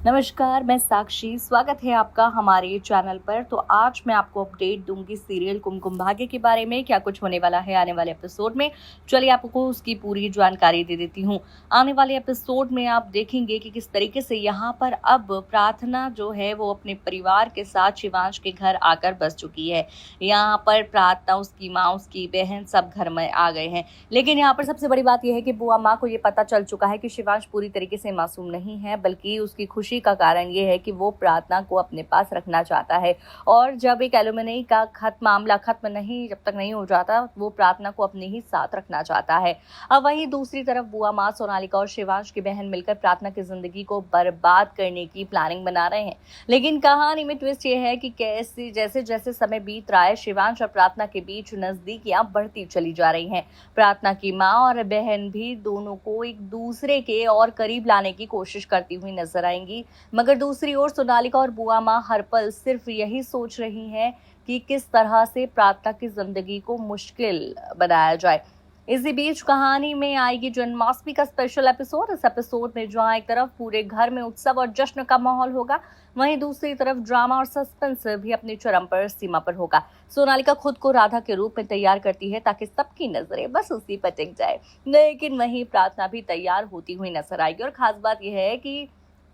नमस्कार, मैं साक्षी। स्वागत है आपका हमारे चैनल पर। तो आज मैं आपको अपडेट दूंगी सीरियल कुमकुम भाग्य के बारे में, क्या कुछ होने वाला है आने वाले एपिसोड में। चलिए आपको उसकी पूरी जानकारी दे देती हूँ। आने वाले एपिसोड में आप देखेंगे कि किस तरीके से यहाँ पर अब प्रार्थना जो है वो अपने परिवार के साथ शिवांश के घर आकर बस चुकी है। यहाँ पर प्रार्थना, उसकी माँ, उसकी बहन सब घर में आ गए हैं। लेकिन यहाँ पर सबसे बड़ी बात यह है कि बुआ माँ को ये पता चल चुका है कि शिवांश पूरी तरीके से मासूम नहीं है, बल्कि उसकी खुशी का कारण ये है कि वो प्रार्थना को अपने पास रखना चाहता है। और जब एक एलुमनी का मामला खत्म नहीं जब तक नहीं हो जाता, वो प्रार्थना को अपने ही साथ रखना चाहता है। अब वहीं दूसरी तरफ बुआ माँ, सोनालिका और शिवांश की बहन मिलकर प्रार्थना की जिंदगी को बर्बाद करने की प्लानिंग बना रहे हैं। लेकिन कहानी में ट्विस्ट ये है कि कैसे जैसे जैसे समय बीत रहा है, शिवांश और प्रार्थना के बीच नजदीकियां बढ़ती चली जा रही हैं। प्रार्थना की माँ और बहन भी दोनों को एक दूसरे के और करीब लाने की कोशिश करती हुई नजर आएंगी। मगर दूसरी ओर सोनालिका और बुआ माँ हर पल सिर्फ यही सोच रही हैं कि किस तरह से प्रार्थना की जिंदगी को मुश्किल बनाया जाए। इसी बीच कहानी में आएगी जन्माष्टमी का स्पेशल एपिसोड। इस एपिसोड में जहां एक तरफ पूरे घर में उत्सव और जश्न का माहौल होगा, वहीं दूसरी तरफ ड्रामा और सस्पेंस भी अपनी चरम पर सीमा पर होगा। सोनालिका खुद को राधा के रूप में तैयार करती है ताकि सबकी नजरें बस उसी पर टिक जाए। लेकिन वहीं प्रार्थना भी तैयार होती हुई नजर आएगी और खास बात यह है कि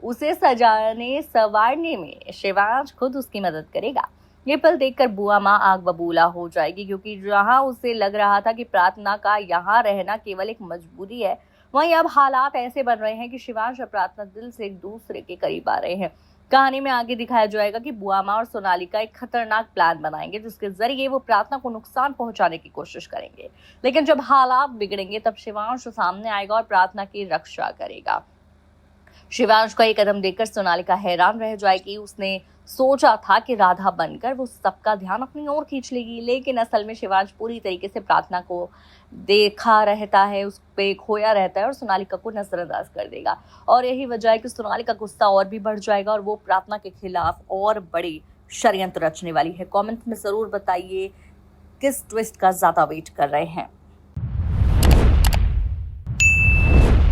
उसे सजाने संवारने में शिवांश खुद उसकी मदद करेगा। ये पल देखकर बुआ माँ आग बबूला हो जाएगी, क्योंकि जहां उसे लग रहा था कि प्रार्थना का यहाँ रहना केवल एक मजबूरी है, वहीं अब हालात ऐसे बन रहे हैं कि शिवांश और प्रार्थना दिल से एक दूसरे के करीब आ रहे हैं। कहानी में आगे दिखाया जाएगा कि बुआ माँ और सोनालिका एक खतरनाक प्लान बनाएंगे, जिसके जरिए वो प्रार्थना को नुकसान पहुंचाने की कोशिश करेंगे। लेकिन जब हालात बिगड़ेंगे तब शिवांश सामने आएगा और प्रार्थना की रक्षा करेगा। शिवांश का ये कदम देखकर सोनालिका हैरान रह जाएगी। उसने सोचा था कि राधा बनकर वो सबका ध्यान अपनी ओर खींच लेगी, लेकिन असल में शिवांश पूरी तरीके से प्रार्थना को देखा रहता है, उस पे खोया रहता है और सोनालिका को नजरअंदाज कर देगा। और यही वजह है कि सोनालिका का गुस्सा और भी बढ़ जाएगा और वो प्रार्थना के खिलाफ और बड़ी षड्यंत्र रचने वाली है। कमेंट में जरूर बताइए किस ट्विस्ट का ज्यादा वेट कर रहे हैं।